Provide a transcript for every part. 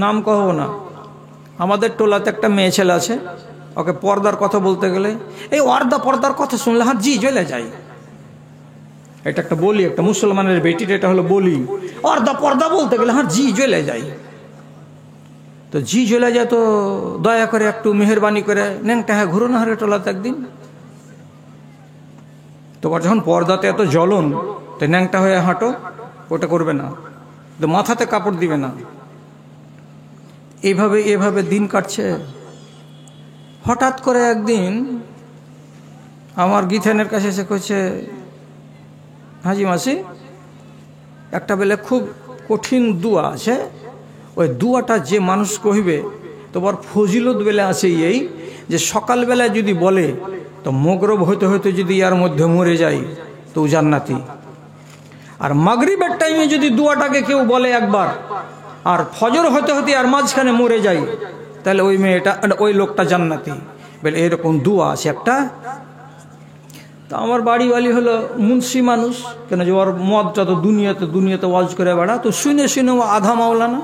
নাম কহব না, আমাদের টোলাতে একটা মেয়ে ছেলে আছে, ওকে পর্দার কথা বলতে গেলে এই পর্দার কথা শুনলে হ্যাঁ জি জ্বলে যায়। এটা একটা বলি, একটা মুসলমানের বেটির এটা হলো বলি। পর্দা বলতে গেলে হ্যাঁ জি জ্বলে যায়। তো জি জ্বলে যায় তো দয়া করে একটু মেহরবানি করে ন্যাংটা হ্যাঁ ঘুরো না হারে টোলাতে একদিন। তোমার যখন পর্দাতে এত জ্বলন, তো ন্যাংটা হয়ে হাঁটো, ওটা করবে না, তো মাথাতে কাপড় দিবে না। এভাবে দিন কাটছে। হঠাৎ করে একদিন আমার গীথেনের কাছে এসে কইছে, হাজি মাসি একটা বেলে খুব কঠিন দুয়া আছে, ওই দুয়াটা যে মানুষ কহিবে তোমার ফজিলত বেলা আছে এই যে সকালবেলায় যদি বলে তো মগরব হইতে হইতে যদি ইয়ার মধ্যে মরে যায় তো জান্নাতি, আর মাগরিবের টাইমে যদি দুয়াটাকে কেউ বলে একবার আর ফজর হতে হতে আর মাঝখানে মরে যায় তাহলে ওই মেয়েটা ওই লোকটা জান্নাতি। বলে এরকম দুয়া আছে একটা। তো আমার বাড়িওয়ালি হলো মুন্সি মানুষ, কেন যে ওর মদটা তো দুনিয়াতে ওয়াজ করে বেড়া, তো শুনে ও আধা মাওলানা।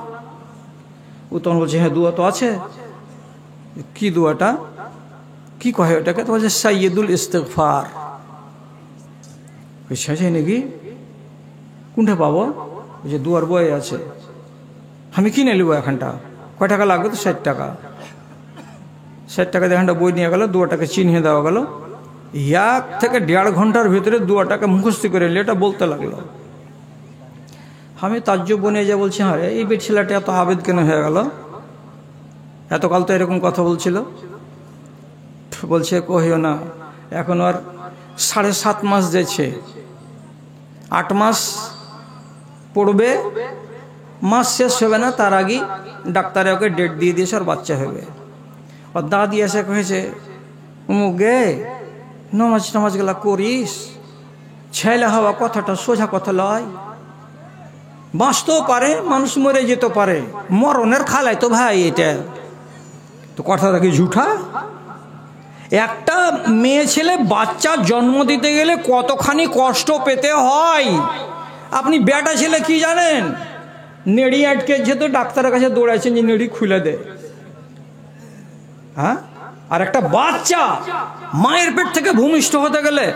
ও তখন বলছে হ্যাঁ দুয়া তো আছে। কি দুয়াটা, কি কহে ওটাকে? তো বলছে সাইয়্যিদুল ইস্তিগফার। বুঝছে নাকি? কোনটা পাবো? বলছে দুয়ার বই আছে। আমি কিনে নেবো এখানটা, কয় টাকা লাগবে? তো 60 টাকা। 60 টাকা এখানটা বই নিয়ে গেল, দুয়াটাকে চিহ্নে দেওয়া গেল। 1 থেকে 1.5 ঘন্টার ভিতরে দুয়াটাকে মুখস্থি করে এটা বলতে লাগলো। আমি তাজ্জব বনে যা বলছি, হ্যাঁ এই বেট ছেলেটা এত আবেদ কেন হয়ে গেল? এতকাল তো এরকম কথা বলছিল। বলছে কহিও না, এখন আর 7.5 মাস যাচ্ছে, 8 মাস পড়বে, মাস শেষ হবে না তার আগে ডাক্তারে ওকে ডেট দিয়ে দিয়েছে আর বাচ্চা হবে। আর দাদি এসে কহেছে গে নামাজ গেলা করিস, ছেলে হওয়া কথাটা সোজা কথা লয়, বাঁচতেও পারে মানুষ, মরে যেতে পারে, মরণের খালাই তো ভাই এটা। তো কথাটা কি ঝুঠা? একটা মেয়ে ছেলে বাচ্চা জন্ম দিতে গেলে কতখানি কষ্ট পেতে হয় আপনি বেটা ছেলে কি জানেন? নেড়ি আটকে যেত, ডাক্তারের কাছে দৌড়াচ্ছেন যে নেড়ি খুলে দে। হ্যাঁ, আর একটা বাচ্চা মায়ের পেট থেকে ভূমিষ্ঠ হতে গেলে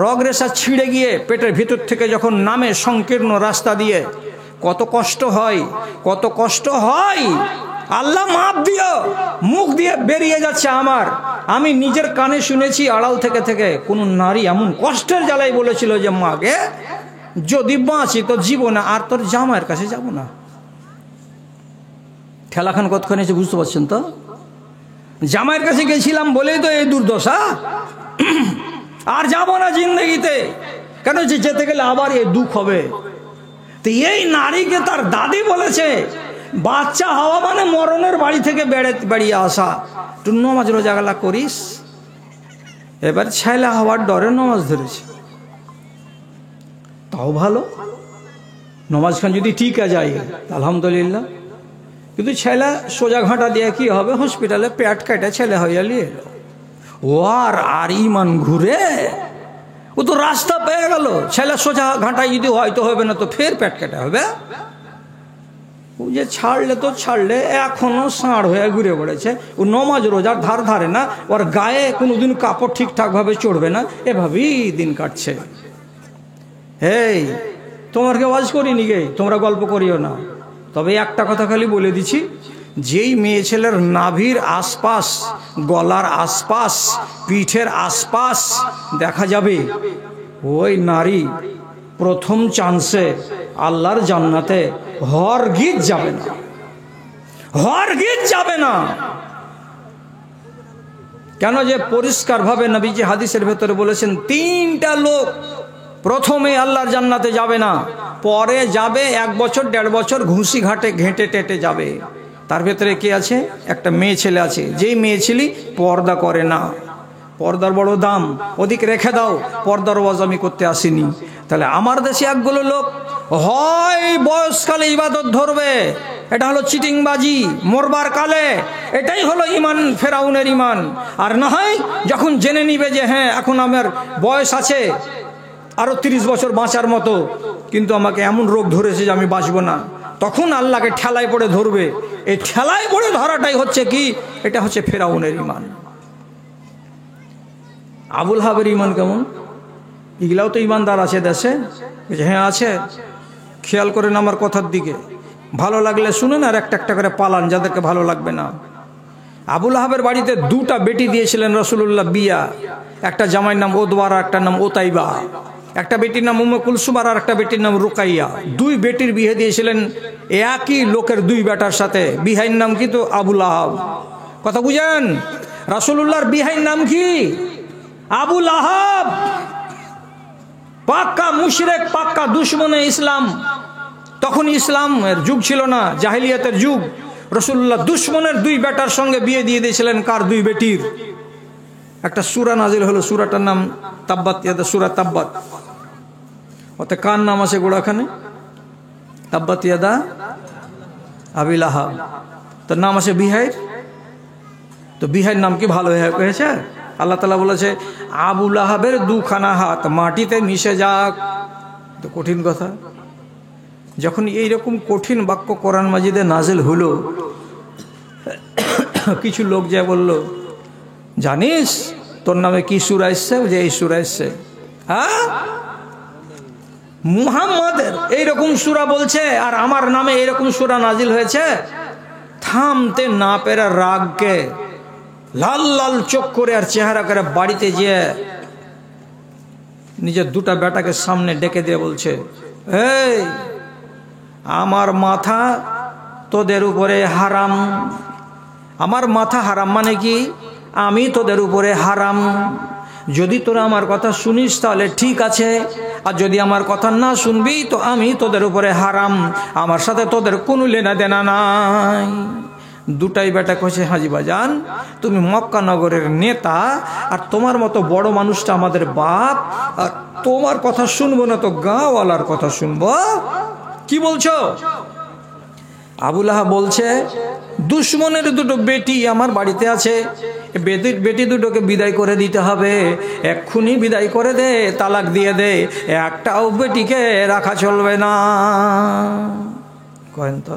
রগ রেশা ছিঁড়ে গিয়ে পেটের ভিতর থেকে যখন নামে সংকীর্ণ রাস্তা দিয়ে কত কষ্ট হয়, কত কষ্ট হয়। আল্লাহ মাপ দিও, মুখ দিয়ে বেরিয়ে যাচ্ছে আমার। আমি নিজের কানে শুনেছি আড়াল থেকে থেকে কোন নারী এমন কষ্টের জ্বালাই বলেছিল যে মাকে যদি বাঁচি তো জীবনে আর তোর জামাইয়ের কাছে যাব না। ঠেলাখান কতক্ষণ এসে বুঝতে পারছেন তো? জামাইয়ের কাছে গেছিলাম বলেই তো এই দুর্দশা। আর যাব না জিন্দগিতে, কেন যে যেতে গেলে আবার এই দুঃখ হবে। তো এই নারীকে তার দাদি বলেছে বাচ্চা হওয়া মানে মরণের বাড়ি থেকে বেরিয়ে আসা, তুই নামাজ রোজাগুলা করিস। এবার ছেলে হওয়ার ডরে নামাজ ধরেছে, তাও ভালো, নামাজখান যদি ঠিক যায় আলহামদুলিল্লাহ। কিন্তু ছেলে সোজা ঘাঁটা দিয়ে কি হবে, হসপিটালে পেট কেটে ছেলে হইয়া নিয়ে এলো। ও আর ইমান ঘুরে, ও তো রাস্তা পেয়ে গেল। ছেলে সোজা ঘাঁটায় যদি হয়তো হবে না তো ফের পেট কেটে হবে। ও যে ছাড়লে এখনো ষাঁড় হয়ে ঘুরে বেড়েছে। ও নমাজ রোজার ধার ধারে না, ওর গায়ে কোনোদিন কাপড় ঠিকঠাক ভাবে চড়বে না, এভাবেই দিন কাটছে। এই তোমার কে ওয়াজ করিনি গে, তোমরা গল্প করিও না। তবে একটা কথা খালি বলে দিচ্ছি, যেই মেয়ে ছেলের নাভির আশপাশ, গলার আশপাশ, পিঠের আশপাশ দেখা যাবে ওই নারী প্রথম চান্সে আল্লাহর জান্নাতে হরগিজ যাবে না, হরগিজ যাবে না। কেন যে পরিষ্কার ভাবে নবীজি হাদিসের ভেতরে বলেছেন 3টা লোক প্রথমে আল্লাহর জান্নাতে যাবে না, পরে যাবে 1 বছর 1.5 বছর ঘুষি ঘাটে ঘেঁটে টেটে যাবে। তার ভেতরে কে আছে? একটা মেয়ে ছেলে আছে, যেই মেয়ে ছেলে পর্দা করে না। পর্দার বড় দাম, ওদিক রেখে দাও, পর্দার ওয়াজ আমি করতে আসিনি। তাহলে আমার দেশে একগুলো লোক হয় বয়সকালে ইবাদত ধরবে, এটা হলো চিটিংবাজি, মরবার কালে এটাই হলো ইমান, ফেরাউনের ইমান। আর না হয় যখন জেনে নিবে যে হ্যাঁ এখন আমার বয়স আছে আরো 30 বছর বাঁচার মতো, কিন্তু আমাকে এমন রোগ ধরেছে যে আমি বাঁচবো না, তখন আল্লাহকে ঠেলায় পড়ে ধরবে। এই ঠেলায় পড়ে ধরাটাই হচ্ছে কি, এটা হচ্ছে ফেরাউনের ঈমান। আবুল হাবের ঈমান কেমন? এগুলাও তো ঈমানদার আছে দেশে। হ্যাঁ আছে, খেয়াল করেন আমার কথার দিকে, ভালো লাগলে শুনেন আর একটা একটা করে পালান যাদেরকে ভালো লাগবে না। আবুল আহাবের বাড়িতে দুটা বেটি দিয়েছিলেন রাসূলুল্লাহ বিয়া। একটা জামাইয়ের নাম ওদওয়া আর একটা নাম ওতাইবা। একটা বেটির নাম উম্মে কুলসুম আর একটা বেটির নাম রুকাইয়া। দুই বেটির বিয়ে দিয়েছিলেন একই লোকের দুই বেটার সাথে। বিহাইর নাম কি? তো আবুল আহাব। কথা বুঝেন? রাসূলুল্লাহর বিহাইর নাম কি? আবুল আহাব। পাক্কা মুশরিক, পাক্কা দুশমনে ইসলাম। তখন ইসলামের যুগ ছিল না, জাহিলিয়াতের যুগ। রাসূলুল্লাহ দুশমনের দুই বেটার সঙ্গে বিয়ে দিয়ে দিয়েছিলেন। কার? দুই বেটির। একটা সূরা নাজিল হলো, সূরাটার নাম তাব্বাত ইয়াদা, সূরা তাব্বাত। ওতে কার নাম আছে গোড়াখানে? তাব্বাত ইয়াদা আবি লাহাব। তার নাম আছে বিহাইর। তো বিহাইর নাম কি ভালো হয়েছে? আল্লাহ তাআলা বলেছে আবু লাহাবের দুখানা হাত মাটিতে মিশে যাক। তো কঠিন কথা। যখন এইরকম কঠিন বাক্য কোরআন মাজিদে নাজিল হলো, কিছু লোক যা বলল, জানিস তোর নামে কি সূরা এসছে? যে এই সূরা এসছে। হ্যাঁ, মুহাম্মাদের এইরকম সূরা বলছে আর আমার নামে এইরকম সূরা নাজিল হয়েছে। থামতে না পেরে রাগকে লাল লাল চোখ করে আর চেহারা করে বাড়িতে যেয়ে নিজের দুটা বেটাকে সামনে ডেকে দিয়ে বলছে, এই আমার মাথা তোদের উপরে হারাম। আমার মাথা হারাম মানে কি? আমি তোদের উপরে হারাম। যদি তোরা আমার কথা শুনিস তাহলে ঠিক আছে, আর যদি আমার কথা না শুনবি তো আমি তোদের উপরে হারাম। আমার সাথে তোদের কোনো লেনা দেনা নাই। দুটাই বেটা কইছে, হাজি বাজান তুমি মক্কা নগরের নেতা, আর তোমার মতো বড় মানুষটা আমাদের বাপ, আর তোমার কথা শুনবো না তো গাঁওয়ালার কথা শুনবো? কি বলছো? আবুল আহাব বলছে, দুশমনের দুটো বেটি আমার বাড়িতে আছে, বেটি দুটোকে বিদায় করে দিতে হবে। এক্ষুনি বিদায় করে দে, তালাক দিয়ে দে, একটাও বেটিকে রাখা চলবে না। কহেন তো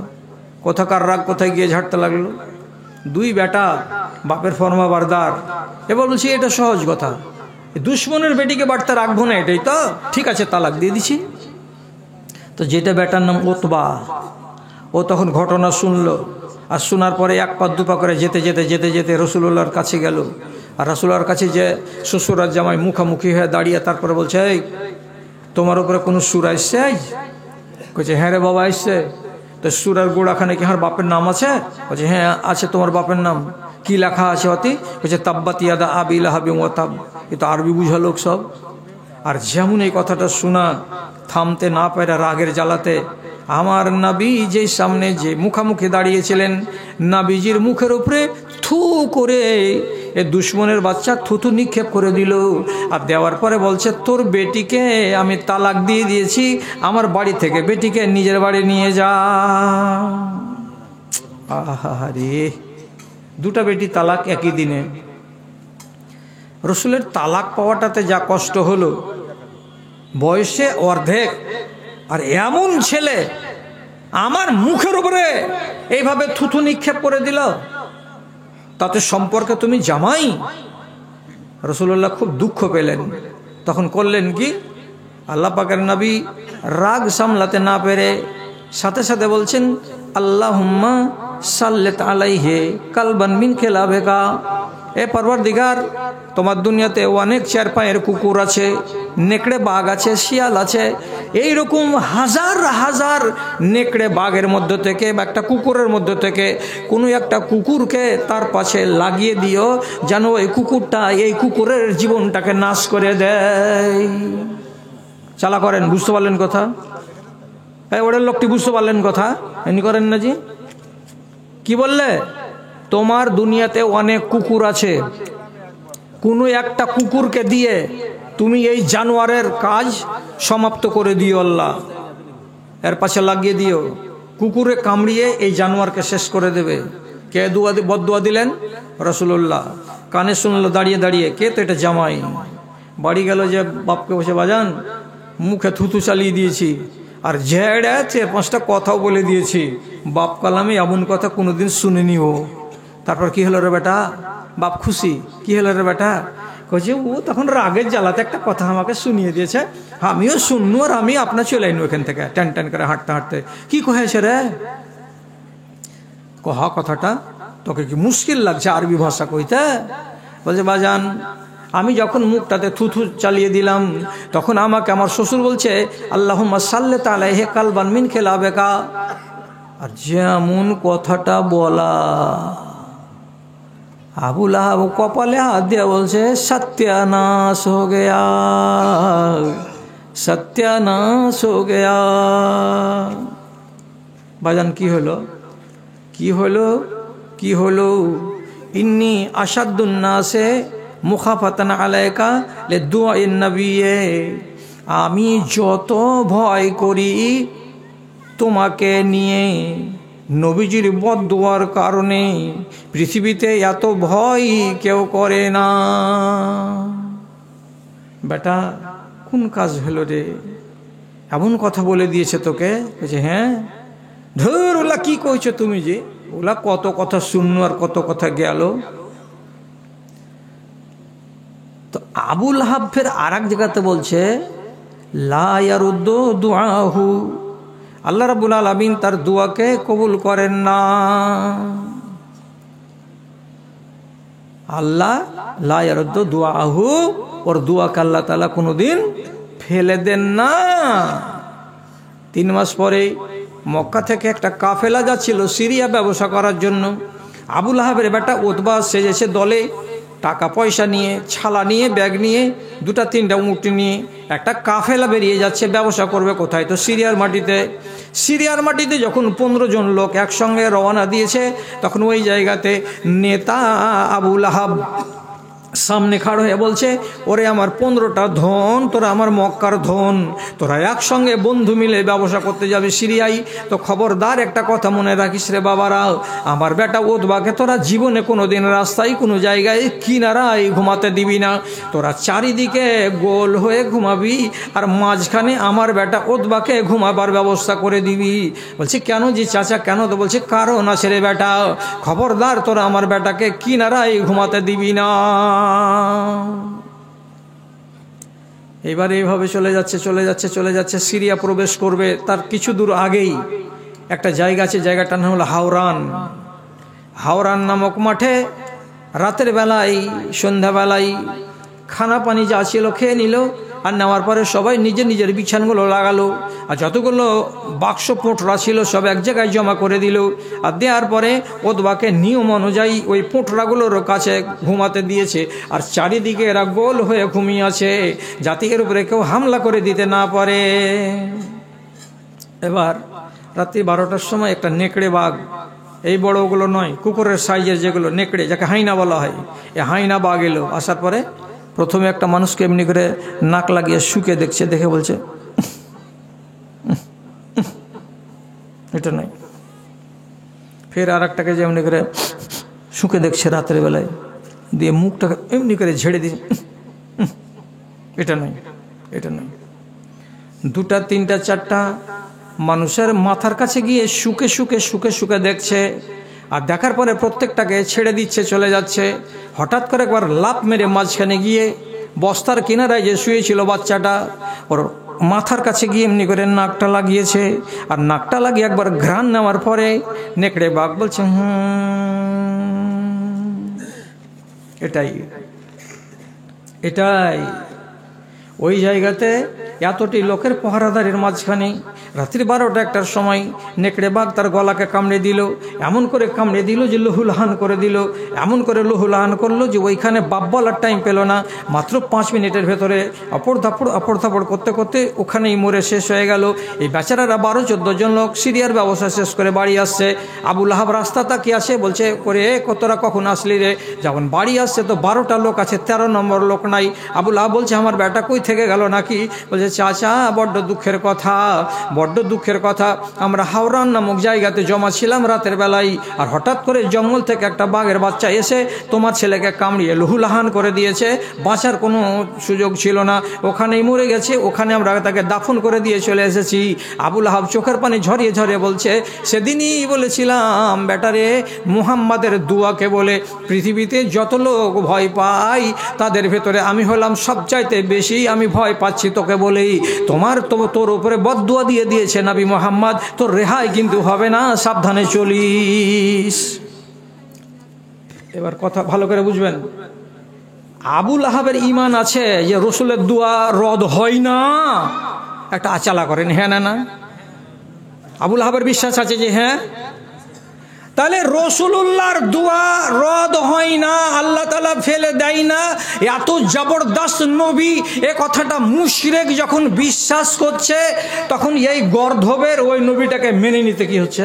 কোথাকার রাগ কোথায় গিয়ে ঝাড়তে লাগলো? দুই বেটা, বাপের ফরমা বারদার। এবার বলছি এটা সহজ কথা, দুশমনের বেটিকে বাড়তে রাখবো না, এটাই তো ঠিক আছে, তালাক দিয়ে দিছি। তো যেটা বেটার নাম ওতবা, ও তখন ঘটনা শুনলো, আর শোনার পরে এক পা দুপা করে যেতে যেতে যেতে যেতে রাসূলুল্লাহর কাছে গেল। আর রাসূলুল্লাহর কাছে যে শ্বশুর আর জামাই মুখামুখি হয়ে দাঁড়িয়ে, তারপরে বলছে, এই তোমার উপরে কোনো সূরা এসছে? কইছে, হ্যাঁ রে বাবা এসছে। তো সূরার গোড়াখানে কি আমার বাপের নাম আছে? বলছে, হ্যাঁ আছে। তোমার বাপের নাম কি লেখা আছে অতি? বলছে, তাব্বাত ইয়াদা আবি লাহাবিন ওয়া তাব। এ তো আরবি বুঝা লোক সব। আর যেমন এই কথাটা শোনা, থামতে না পারে রাগের জ্বালাতে আমার নবী যে সামনে যে মুখামুখি দাঁড়িয়েছিলেন, নবীজির মুখের উপরে থু করে এ দুশমনের বাচ্চা থুতু নিক্ষেপ করে দিল। আর দেওয়ার পরে বলছে, তোর বেটিকে আমি তালাক দিয়ে দিয়েছি, আমার বাড়ি থেকে বেটিকে নিজের বাড়ি নিয়ে যা। আহারে, দুটা বেটি তালাক একই দিনে। রসুলের তালাক পাওয়াটাতে যা কষ্ট হলো, বয়সে অর্ধেক, আর এমন ছেলে আমার মুখের উপরে এইভাবে থুথু নিক্ষেপ করে দিল, তাতে সম্পর্কে তুমি জামাই। রাসূলুল্লাহ খুব দুঃখ পেলেন। তখন করলেন কি, আল্লাহ পাকের নবী রাগ সামলাতে না পেরে সাথে সাথে বলছেন, আল্লাহুম্মা সাল্লিত আলাইহি কালবান মিন খেলাবেকা। এ পরওয়ারদিগার, তোমার দুনিয়াতে অনেক চার পায়ের কুকুর আছে, নেকড়ে বাঘ আছে, শিয়াল আছে, এইরকম হাজার হাজার নেকড়ে বাঘের মধ্য থেকে বা একটা কুকুরের মধ্য থেকে কোনো একটা কুকুরকে তার পাশে লাগিয়ে দিও, যেন ওই কুকুরটা এই কুকুরের জীবনটাকে নাশ করে দেয়। চালা করেন, বুঝতে পারলেন কথা? এই ওদের লোকটি বুঝতে পারলেন কথা? এমনি করেন না জি? কি বললে? তোমার দুনিয়াতে অনেক কুকুর আছে, কোনো একটা কুকুরকে দিয়ে তুমি এই জানোয়ারের কাজ সমাপ্ত করে দিও, আল্লাহ এর পাশে লাগিয়ে দিও, কুকুরে কামড়িয়ে এই জানোয়ারকে শেষ করে দেবে। কে বদদুয়া দিলেন? রাসূলুল্লাহ। কানে শুনলো দাঁড়িয়ে দাঁড়িয়ে, কে? তো এটা জামাই। বাড়ি গেল যে বাপকে বসে, বাজান মুখে থুতু চালিয়ে দিয়েছি, আর ঝেড়ে 4-5টা কথাও বলে দিয়েছি। বাপ কালামে এমন কথা কোনোদিন শুনিনি ও। তারপর কি হলো রে বেটা? বাপ খুশি। কি হলো রে বেটা? কইছে ও তখন রাগের জ্বালাতে একটা কথা আমাকে শুনিয়ে দিয়েছে, আমিও শুননু আর আমি আপনার চলে আইনু এখান থেকে টান টান করে হাঁটতে হাঁটতে। কি কহেছে রে? কহা কথাটা তোকে কি মুশকিল লাগছে আরবি ভাষা কইতে? বলছে বাজান, আমি যখন মুখটাতে থুথু চালিয়ে দিলাম তখন আমাকে আমার শ্বশুর বলছে আল্লাহুম্মা সাল্লি আলাইহি কালবান মিন খেলাবেকা। আর যেমন কথাটা বলা, আবু লাহাব কপালে হাত দিয়ে বলছে সত্যানাশ হো গয়া, সত্যানাশ হো গয়া। বাজান কি হলো? কি হলো? কি হলো? ইন্নি আসাদুন নাসে মুখাফাতান আলাইকা লে দুআইন নবিয়ে, আমি যত ভয় করি তোমাকে নিয়ে নবীজির বদদুয়ার কারণে, পৃথিবীতে এত ভয় কেউ করে না। বেটা কোন কাজ হলো রে? এমন কথা বলে দিয়েছে তোকে? বলছে হ্যাঁ। ধর ওলা কি কইছো তুমি? যে ওলা কত কথা শুনলো আর কত কথা গেল। তো আবু লাহাব ফের আর এক জায়গাতে বলছে লা ইয়ারুদ্দু দুআহু, আল্লাহ রাব্বুল আলামিন তার দোয়াকে কবুল করেন না। আল্লাহ লা ইয়ারুদ্দু দুআহু, ওর দোয়াকে আল্লাহ তাআলা কোনোদিন ফেলে দেন না। 3 মাস পরে মক্কা থেকে একটা কাফেলা যাচ্ছিল সিরিয়া ব্যবসা করার জন্য। আবু লাহাবের বেটা উতবা সেজেছে দলে, টাকা পয়সা নিয়ে, ছালা নিয়ে, ব্যাগ নিয়ে, 2-3টা উট নিয়ে একটা কাফেলা বেরিয়ে যাচ্ছে। ব্যবসা করবে কোথায়? তো সিরিয়ার মাটিতে। সিরিয়ার মাটিতে যখন 15 জন লোক একসঙ্গে রওনা দিয়েছে, তখন ওই জায়গাতে নেতা আবু লাহাব সামনে খাড় হয়ে বলছে ওরে আমার 15টা ধন, তোরা আমার মক্কার ধন, তোরা একসঙ্গে বন্ধু মিলে ব্যবসা করতে যাবে সিরিয়ায়। তো খবরদার একটা কথা মনে রাখিস রে বাবারা, আমার বেটা উতবাকে তোরা জীবনে কোনোদিন রাস্তায় কোনো জায়গায় কিনারায় ঘুমাতে দিবি না। তোরা চারিদিকে গোল হয়ে ঘুমাবি আর মাঝখানে আমার বেটা উতবাকে ঘুমাবার ব্যবস্থা করে দিবি। বলছে কেন জি চাচা কেন? তো বলছে কারণ আছে রে বেটা, খবরদার তোরা আমার বেটাকে কিনারায় ঘুমাতে দিবি না। এবার এইভাবে চলে যাচ্ছে চলে যাচ্ছে চলে যাচ্ছে, সিরিয়া প্রবেশ করবে। তার কিছু দূর আগেই একটা জায়গা আছে, জায়গাটার নাম হলো হাওরান। হাওরান নামক মাঠে রাতের বেলায়, সন্ধ্যাবেলায় খানা পানি যা ছিল খেয়ে নিল, আর নেওয়ার পরে সবাই নিজের নিজের বিছানগুলো লাগালো, আর যতগুলো বাক্স পোঁটরা ছিল সব এক জায়গায় জমা করে দিল। আর দেওয়ার পরে উতবাকে নিয়ম অনুযায়ী ওই পোঁটরাগুলোর কাছে ঘুমাতে দিয়েছে, আর চারিদিকে এরা গোল হয়ে ঘুমিয়ে আছে যাতে এর উপরে কেউ হামলা করে দিতে না পারে। এবার রাত্রি 12টার সময় একটা নেকড়ে বাঘ, এই বড়গুলো নয়, কুকুরের সাইজের যেগুলো নেকড়ে, যাকে হাইনা বলা হয়, এই হাইনা বাঘ এলো। আসার পরে প্রথমে একটা মানুষকে এমনি করে নাক লাগিয়ে শুকে দেখছে, দেখে বলছে এটা নয়। ফের আর একটাকে যে এমনি করে শুকে দেখছে রাতের বেলায়, দিয়ে মুখটাকে এমনি করে ঝেড়ে দিয়েছে, এটা নয়, এটা নয়। 2টা 3টা 4টা মানুষের মাথার কাছে গিয়ে শুকে শুকে শুকে শুকে দেখছে, আর দেখার পরে প্রত্যেকটাকে ছেড়ে দিচ্ছে, চলে যাচ্ছে। হঠাৎ করে একবার লাফ মেরে মাঝখানে গিয়ে বস্তার কিনারায় যে শুয়েছিল বাচ্চাটা, ওর মাথার কাছে গিয়ে এমনি করে নাকটা লাগিয়েছে। আর নাকটা লাগিয়ে একবার ঘ্রাণ নেওয়ার পরে নেকড়ে বাঘ বলছে এটাই এটাই। ওই জায়গাতে এতটি লোকের পহারাদারের মাঝখানে রাত্রি 12টা-1টার সময় নেকড়ে বাঘ তার গলাকে কামড়ে দিল, এমন করে কামড়ে দিল যে লহুলহান করে দিল, এমন করে লহুলহান করলো যে ওইখানে বাপ বলার টাইম পেল না। মাত্র 5 মিনিটের ভেতরে অপড় ধাপড় করতে করতে ওখানেই মরে শেষ হয়ে গেল। এই বেচারারা 12-14 জন লোক সিরিয়ার ব্যবসা শেষ করে বাড়ি আসছে। আবু লাহাব রাস্তা তাকিয়ে আসে, বলছে করে কতরা কখন আসলি রে? যখন বাড়ি আসছে তো 12টা লোক আছে, 13 নম্বর লোক নাই। আবু লাহাব বলছে আমার বেটা কই থেকে গেল নাকি? বলছে চাচা বড্ড দুঃখের কথা, বড্ড দুঃখের কথা, আমরা হাওড়ান নামক জায়গাতে জমা ছিলাম রাতের বেলায়, আর হঠাৎ করে জঙ্গল থেকে একটা বাঘের বাচ্চা এসে তোমার ছেলেকে কামড়িয়ে লহুলাহান করে দিয়েছে, বাঁচার কোনো সুযোগ ছিল না, ওখানেই মরে গেছে, ওখানে আমরা তাকে দাফন করে দিয়ে চলে এসেছি। আবুল আহাব চোখের পানি ঝরিয়ে ঝরিয়ে বলছে, সেদিনই বলেছিলাম বেটারে মুহাম্মাদের দুয়াকে বলে, পৃথিবীতে যত লোক ভয় পায় তাদের ভেতরে আমি হলাম সবচাইতে বেশি, আমি ভয় পাচ্ছি তোকে বলেই। তোর উপরে বদদুয়া দিয়ে দিয়েছে নবী মুহাম্মদ, তোর রেহাই কিন্তু হবে না, সাবধানে চলিস। এবার কথা ভালো করে বুঝবেন, আবুল আহাবের ঈমান আছে যে রসুলের দোয়া রদ হয় না, একটা আচালা করেন হ্যাঁ না? আবুল আহাবের বিশ্বাস আছে যে হ্যাঁ, তাহলে রসুলুল্লাহর দোয়া রদ হয় না, আল্লাহ তাআলা ফেলে দেয় না, এত জবরদস্ত নবী, এ কথাটা মুশরিক যখন বিশ্বাস করছে, তখন এই গর্ধবের ওই নবীটাকে মেনে নিতে কি হচ্ছে?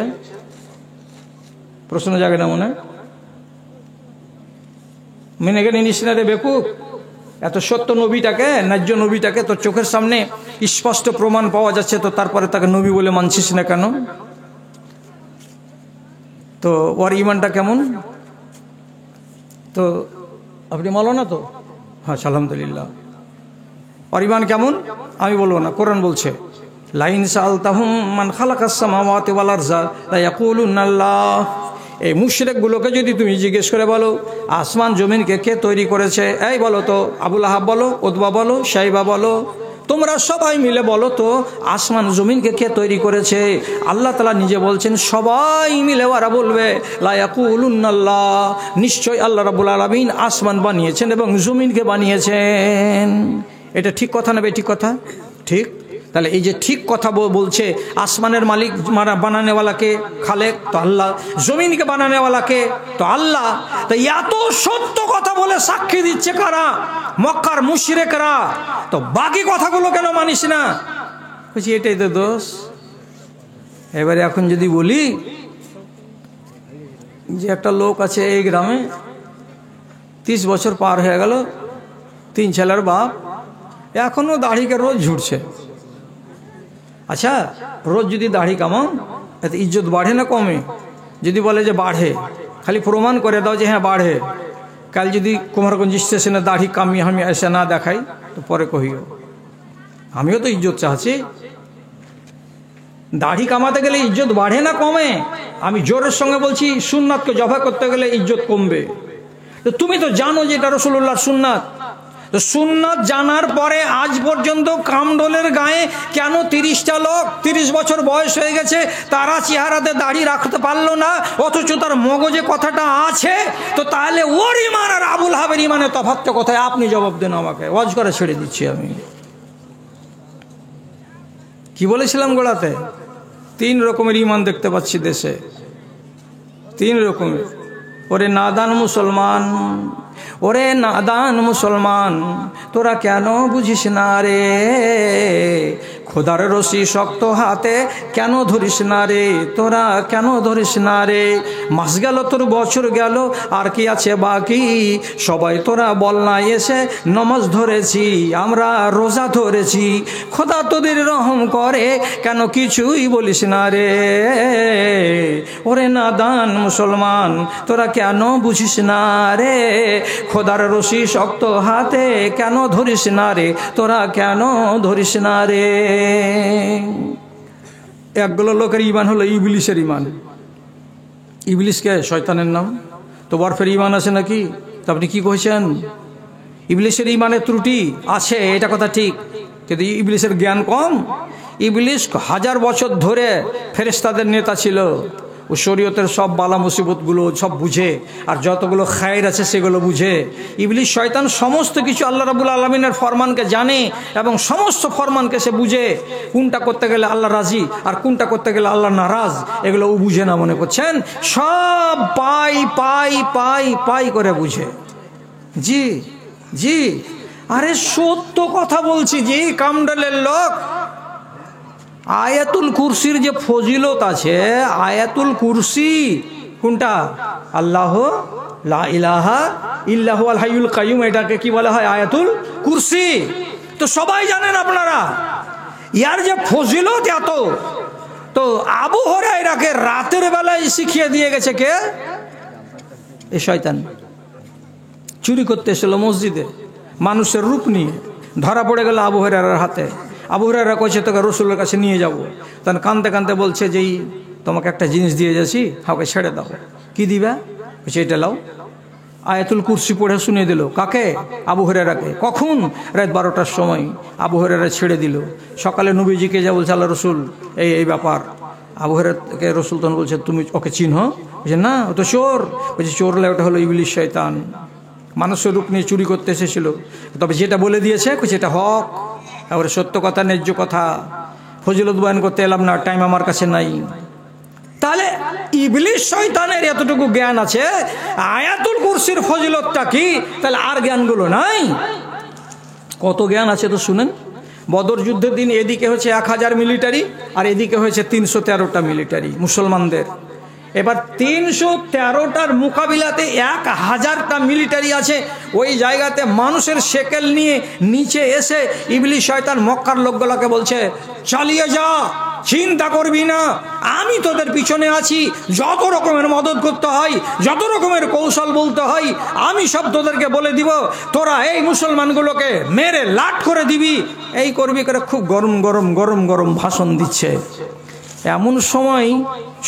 প্রশ্ন জাগে না মনে? মেনে গেলে নিস না রে বেকুব, এত সত্য নবীটাকে, ন্যায্য নবীটাকে তোর চোখের সামনে স্পষ্ট প্রমাণ পাওয়া যাচ্ছে, তো তারপরে তাকে নবী বলে মানছিস না কেন? তো ওর ইমানটা কেমন? তো আপনি বলো না তো? হ্যাঁ আলহামদুলিল্লাহ। ওর ইমান কেমন আমি বলবো না, কোরআন বলছে, লাইন সাআলতাহুম মান খালাকাস সামাওয়াতি ওয়াল আরযা লা ইয়াকুলুনা আল্লাহ। এই মুশরিকগুলোকে যদি তুমি জিজ্ঞেস করে বলো আসমান জমিনকে কে তৈরি করেছে, এই বলো তো, আবুল আহাব বলো, উতবা বলো, শাইবা বলো, তোমরা সবাই মিলে বলো তো আসমান জমিনকে কে তৈরি করেছে? আল্লাহ তাআলা নিজে বলছেন সবাই মিলে ওরা বলবে লা ইয়াকুলুনাল্লাহ, নিশ্চয় আল্লাহ রাব্বুল আলামিন আসমান বানিয়েছেন এবং জমিনকে বানিয়েছেন। এটা ঠিক কথা না বেঠিক কথা? ঠিক। তাহলে এই যে ঠিক কথা বলছে, আসমানের মালিক বানানেওয়ালাকে খালেক তো আল্লাহ, জমিনকে বানানেওয়ালাকে তো আল্লাহ। তো এত সত্য কথা বলে সাক্ষী দিচ্ছে কারা? মক্কার মুশরিকরা। তো বাকি কথাগুলো কেন মানিস না? বলছি এটাই তো দোষ। এবারে এখন যদি বলি যে একটা লোক আছে এই গ্রামে, 30 বছর পার হয়ে গেল, 3 ছেলের বাপ, এখনো দাড়িকে রোজ ঝুটছে। আচ্ছা, রোজ যদি দাড়ি কামাও এতে ইজ্জত বাড়ে না কমে? যদি বলে যে বাড়ে, খালি প্রমাণ করে দাও যে হ্যাঁ বাড়ে। কাল যদি কুমারগঞ্জ স্টেশনে দাড়ি কামিয়ে আমি এসে না দেখাই তো পরে কহিও, আমিও তো ইজ্জত চাচ্ছি। দাড়ি কামাতে গেলে ইজ্জত বাড়ে না কমে? আমি জোরের সঙ্গে বলছি, সুন্নাতকে জফা করতে গেলে ইজ্জত কমবে। তো তুমি তো জানো যে এটা রাসূলুল্লাহর সুন্নাত। তো সুন্নাত জানার পরে আজ পর্যন্ত কামডোলের গায়ে কেন 30টা লোক 30 বছর বয়স হয়ে গেছে, তারা চেহারাতে দাড়ি রাখতে পারলো না, অথচ তার মগজে কথাটা আছে? তো তাহলে ওর ইমান আর আবুল আহাবের ইমানের তফাৎটা কোথায়? আপনি জবাব দেন আমাকে, ওয়াজ করে ছেড়ে দিচ্ছি আমি। কি বলেছিলাম গোড়াতে? 3 রকমের ইমান দেখতে পাচ্ছি দেশে, 3 রকমের। ওরে নাদান মুসলমান, ওরে নাদান মুসলমান, তোরা কেন বুঝিস না রে? খোদার রশি শক্ত হাতে কেন ধরিস না রে? তোরা কেন ধরিস না রে? মাস গেল তোর বছর গেল, আর কি আছে বাকি? সবাই তোরা বল না এসে নমাজ ধরেছি, আমরা রোজা ধরেছি। খোদা তোদের রহম করে, কেন কিছুই বলিস না রে? ওরে নাদান মুসলমান, তোরা কেন বুঝিস না রে? খোদার রশি শক্ত হাতে কেন ধরিস না রে? তোরা কেন ধরিস না রে? একগুলো লোকের ইমান হলো ইবলিসের ইমান। ইবলিসকে শয়তানের নাম, তো বরফের ইমান আছে নাকি? তো আপনি কি কইছেন? ইবলিসের ইমানের ত্রুটি আছে, এটা কথা ঠিক, কিন্তু ইবলিসের জ্ঞান কম। ইবলিস 1000 বছর ধরে ফেরেশতাদের নেতা ছিল, ও শরীয়তের সব বালা মুসিবতগুলো সব বুঝে, আর যতগুলো খায়ের আছে সেগুলো বুঝে। ইবলিস শয়তান সমস্ত কিছু আল্লাহ রাব্বুল আলামিনের ফরমানকে জানে এবং সমস্ত ফরমানকে সে বুঝে। কোনটা করতে গেলে আল্লাহ রাজি আর কোনটা করতে গেলে আল্লাহ নারাজ, এগুলো ও বুঝে না। মনে করছেন সব পাই পাই পাই পাই করে বুঝে? জি জি, আরে সত্য কথা বলছি জি। কামডালের লোক আয়াতুল কুরসির যে ফজিলত আছে, আয়াতুল কুরসি কোনটা? আল্লাহ লা ইলাহা ইল্লাহু আল হাইয়ুল কাইয়ুম, এটাকে কি বলা হয়? আয়াতুল কুরসি। তো সবাই জানেন আপনারা, ইয়ার যে ফজিলত এত, তো আবু হুরায়রাকে রাতের বেলায় শিখিয়ে দিয়ে গেছে কে? এই শয়তান। চুরি করতে এসেছিল মসজিদে, মানুষের রূপ নিয়ে ধরা পড়ে গেল আবু হুরায়রার হাতে। আবু হুরায়রা কইছে তোকে রসুলের কাছে নিয়ে যাব। তখন কাঁদতে কাঁদতে বলছে যে তোমাকে একটা জিনিস দিয়ে যাচ্ছি, হাওকে ছেড়ে দাও। কি দিবা? বলছে এটা লাও। আয়াতুল কুরসি পড়ে শুনিয়ে দিল। কাকে? আবু হুরায়রাকে। কখন? রাত 12টার সময়। আবু হুরায়রা ছেড়ে দিল। সকালে নবীজিকে যা বলছে আল্লাহ রসুল এই ব্যাপার। আবু হুরায়রাকে রসুল তখন বলছে তুমি ওকে চিনহ? বলছে না, ও তো চোর। বলছে চোর লে, ওটা হলো ইবলিস শয়তান, মানুষের রূপ নিয়ে চুরি করতে এসেছিল। তবে যেটা বলে দিয়েছে সেটা হক, এবারে সত্য কথা, ন্যায্য কথা। ফজিলত বয়ান করতে এলাম না, টাইম আমার কাছে নাই। তাহলে ইবলিস শয়তানের এতটুকু জ্ঞান আছে, আয়াতুল কুরসির ফজিলতটা কি, তাহলে আর জ্ঞানগুলো নাই? কত জ্ঞান আছে তো শুনেন। বদর যুদ্ধের দিন এদিকে হচ্ছে 1000 মিলিটারি, আর এদিকে হয়েছে 313টা মিলিটারি মুসলমানদের। এবার 313টার মোকাবিলাতে 1000টা মিলিটারি আছে। ওই জায়গাতে মানুষের শেকেল নিয়ে নিচে এসে ইবলিস শয়তান মক্কার লোকগুলোকে বলছে চালিয়ে যা, চিন্তা করবি না, আমি তোদের পিছনে আছি। যত রকমের মদত করতে হয়, যত রকমের কৌশল বলতে হয়, আমি সব তোদেরকে বলে দিব। তোরা এই মুসলমানগুলোকে মেরে লাট করে দিবি, এই করবি করে খুব গরম গরম গরম গরম ভাষণ দিচ্ছে। এমন সময়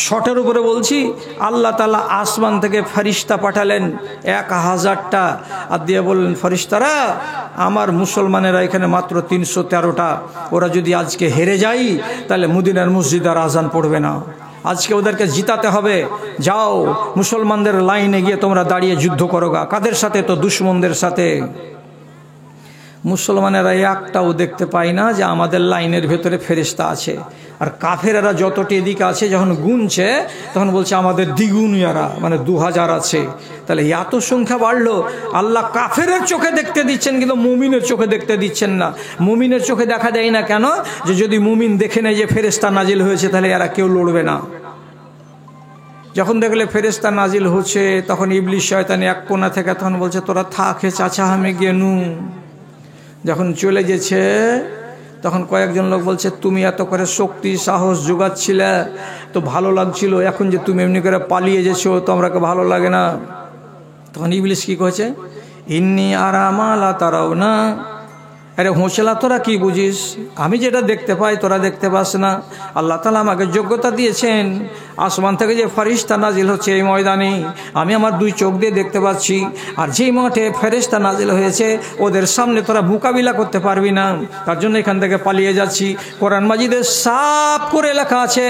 শটের উপরে বলছি, আল্লাহ তাআলা আসমান থেকে ফেরেশতা পাঠালেন 1000টা, আর দিয়ে বললেন ফেরেশতারা আমার মুসলমানেরা এখানে মাত্র 313টা, ওরা যদি আজকে হেরে যায় তাহলে মদিনার মসজিদ আর আজান পড়বে না। আজকে ওদেরকে জিতাতে হবে। যাও মুসলমানদের লাইনে গিয়ে তোমরা দাঁড়িয়ে যুদ্ধ করোগা। কাদের সাথে? তো দুশমনদের সাথে। মুসলমানেরা একটাও দেখতে পায় না যে আমাদের লাইনের ভেতরে ফেরেশতা আছে। আর কাফেরেরা যতটি এদিকে আছে যখন গুনছে তখন বলছে আমাদের দ্বিগুণ ইয়ারা, মানে 2000 আছে। তাহলে এত সংখ্যা বাড়লো। আল্লাহ কাফেরের চোখে দেখতে দিচ্ছেন, কিন্তু মুমিনের চোখে দেখতে দিচ্ছেন না। মুমিনের চোখে দেখা দেয় না কেন? যে যদি মুমিন দেখে নেয় যে ফেরেশতা নাজিল হয়েছে তাহলে এরা কেউ লড়বে না। যখন দেখলে ফেরেশতা নাজিল হচ্ছে তখন ইবলিস শয়তান এক কোণা থেকে তখন বলছে তোরা থাক হে চাচা, আমি গেনু। যখন চলে গেছে তখন কয়েকজন লোক বলছে তুমি এত করে শক্তি সাহস যোগাচ্ছিলে তো ভালো লাগছিল, এখন যে তুমি এমনি করে পালিয়ে যেছো তো আমরাকে ভালো লাগে না। তখন ইবলিস কি করেছে? ইন্নি আরামা লা তারাও না। আরে হোঁচলা তোরা কি বুঝিস? আমি যেটা দেখতে পাই তোরা দেখতে পাস না। আল্লাহ তাআলা আমাকে যোগ্যতা দিয়েছেন, আসমান থেকে যে ফেরেশতা নাজিল হচ্ছে এই ময়দানে আমি আমার 2 চোখ দিয়ে দেখতে পাচ্ছি। আর যেই মাঠে ফেরেশতা নাজিল হয়েছে ওদের সামনে তোরা মোকাবিলা করতে পারবি না, তার জন্য এখান থেকে পালিয়ে যাচ্ছি। কোরআন মাজিদে সাফ করে লেখা আছে,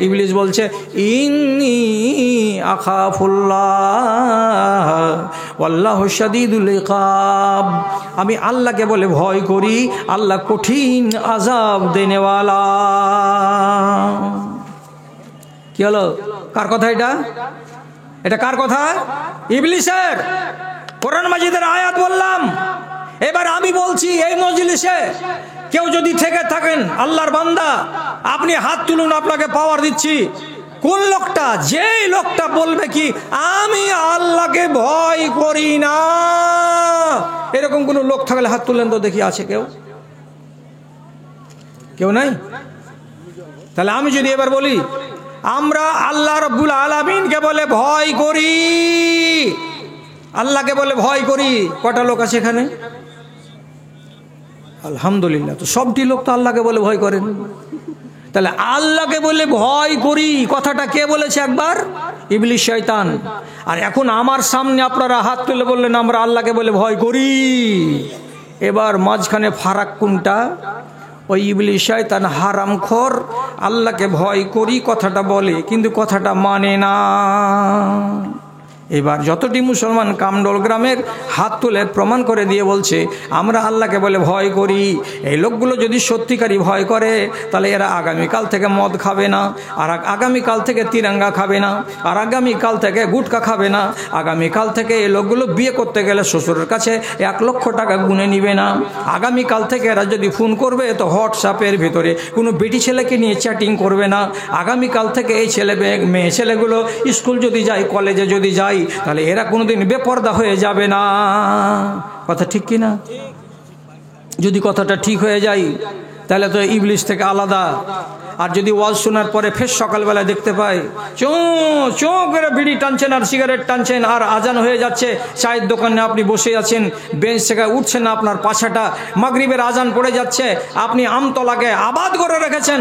ইবলিস বলছে ইন্নী আখাফুল্লাহ ওয়াল্লাহু শাদীদুল ইকাব। আমি আল্লাহকে বলে ভয় করি, আল্লাহ কঠিন আযাব দেনেওয়ালা। কি হলো? কার কথা এটা? এটা কার কথা? ইবলিসের। কোরআন মাজিদের আয়াত বললাম। এবার আমি বলছি এই মজলিসে কেউ যদি থেকে থাকেন আল্লাহর বান্দা, আপনি হাত তুলুন, আপনাকে পাওয়ার দিচ্ছি। কোন লোকটা? যেই লোকটা বলবে কি আমি আল্লাহকে ভয় করি না, এরকম কোন লোক থাকলে হাত তুলেন তো দেখি। আছে কেউ? কেউ নাই? তাহলে আমি যদি এবার বলি আমরা আল্লাহ রাব্বুল আলামিনকে বলে ভয় করি, আল্লাহকে বলে ভয় করি, কটা লোক আছে এখানে? আলহামদুলিল্লাহ। তো সবটি লোক তো আল্লাহকে বলে ভয় করেন। তাহলে আল্লাহকে বলে ভয় করি কথাটা কে বলেছে একবার? ইবলিস শয়তান। আর এখন আমার সামনে আপনারা হাত তুলে বললেন আমরা আল্লাহকে বলে ভয় করি। এবার মাঝখানে ফারাক কোনটা? ওই ইবলিস শয়তান হারামখোর আল্লাহকে ভয় করি কথাটা বলে কিন্তু কথাটা মানে না। এবার যতটি মুসলমান কামডোল গ্রামের হাত তুলে প্রমাণ করে দিয়ে বলছে আমরা আল্লাহকে বলে ভয় করি, এই লোকগুলো যদি সত্যিকারই ভয় করে তাহলে এরা আগামীকাল থেকে মদ খাবে না, আর আগামীকাল থেকে তিরঙ্গা খাবে না, আর আগামীকাল থেকে গুটকা খাবে না, আগামীকাল থেকে এই লোকগুলো বিয়ে করতে গেলে শ্বশুরের কাছে 1 লক্ষ টাকা গুনে নিবে না, আগামীকাল থেকে এরা যদি ফোন করবে তো হোয়াটসঅ্যাপের ভিতরে কোনো বেটি ছেলেকে নিয়ে চ্যাটিং করবে না, আগামীকাল থেকে এই মেয়ে ছেলেগুলো স্কুল যদি যায় কলেজে যদি যায় তাহলে এরা কোনোদিন বেপরদা হয়ে যাবে না। কথা ঠিক কি না? যদি কথাটা ঠিক হয়ে যায় তাহলে তো ইবলিশ থেকে আলাদা। আর যদি ওয়াজ শোনার পরে ফের সকালবেলা দেখতে পাই চোঁ করে বিড়ি টানছেন আর সিগারেট টানছেন, আর আজান হয়ে যাচ্ছে, চায়ের দোকানে আপনি বসে আছেন, বেঞ্চ থেকে উঠছেন না, আপনার পাছাটা, মাগরিবের আজান পড়ে যাচ্ছে, আপনি আমতলাকে আবাদ করে রেখেছেন,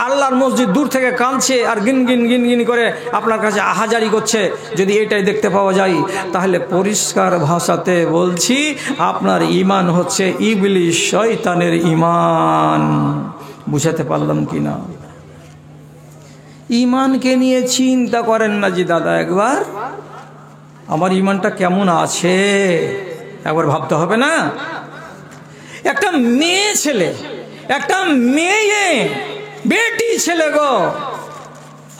আল্লাহর মসজিদ দূর থেকে কাঁদছে আর গিন করে আপনার কাছে আহাজারি করছে, যদি এটাই দেখতে পাওয়া যায় তাহলে পরিষ্কার ভাষাতে বলছি আপনার ঈমান হচ্ছে ইবলিশ শয়তানের ঈমান। বুঝাতে পারলাম কি না? ঈমানকে নিয়ে চিন্তা করেন না যে দাদা একবার আমার ঈমানটা কেমন আছে একবার ভাবতে হবে না? একটা মেয়ে ছেলে, একটা মেয়ে বেটি ছেলে গো